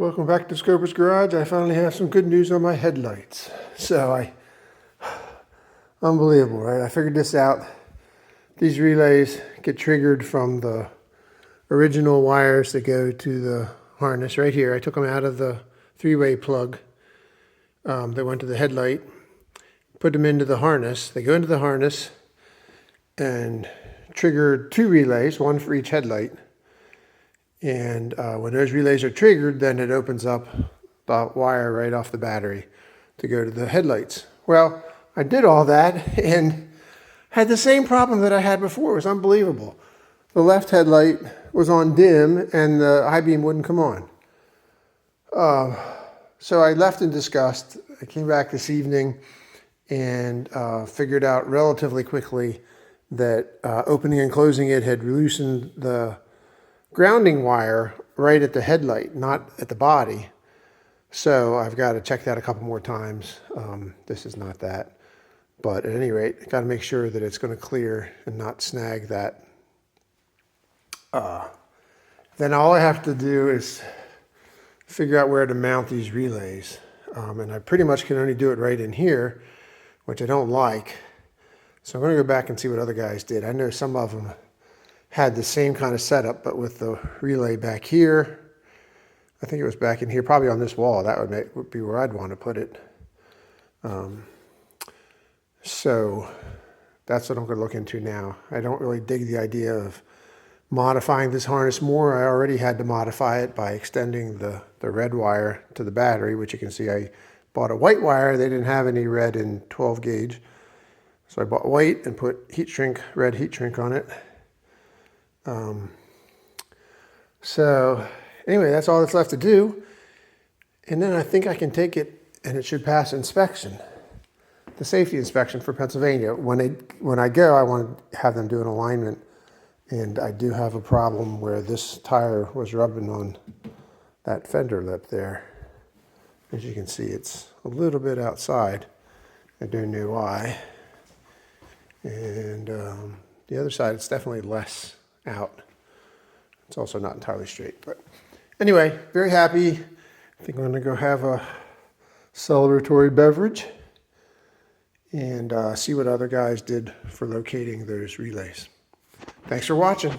Welcome back to Scoper's Garage. I finally have some good news on my headlights. Unbelievable, right? I figured this out. These relays get triggered from the original wires that go to the harness right here. I took them out of the three-way plug that went to the headlight, put them into the harness. They go into the harness and trigger two relays, one for each headlight. And when those relays are triggered, then it opens up the wire right off the battery to go to the headlights. Well, I did all that and had the same problem that I had before. It was unbelievable. The left headlight was on dim and the high beam wouldn't come on. So I left in disgust. I came back this evening and figured out relatively quickly that opening and closing it had loosened the grounding wire right at the headlight, not at the body. So I've got to check that a couple more times. This is not that. But at any rate, I got to make sure that it's going to clear and not snag that. Then all I have to do is figure out where to mount these relays. And I pretty much can only do it right in here, which I don't like. So I'm going to go back and see what other guys did. I know some of them had the same kind of setup, but with the relay back here. I think it was back in here, probably on this wall. That would be where I'd want to put it. So that's what I'm going to look into now. I don't really dig the idea of modifying this harness more. I already had to modify it by extending the red wire to the battery, which you can see I bought a white wire. They didn't have any red in 12 gauge. So I bought white and put red heat shrink on it. So anyway, that's all that's left to do. And then I think I can take it and it should pass inspection, the safety inspection for Pennsylvania. When I go, I want to have them do an alignment. And I do have a problem where this tire was rubbing on that fender lip there. As you can see, it's a little bit outside. I don't know why. And the other side, it's definitely less out. It's also not entirely straight, but anyway, very happy. I think I'm going to go have a celebratory beverage and see what other guys did for locating those relays. Thanks for watching.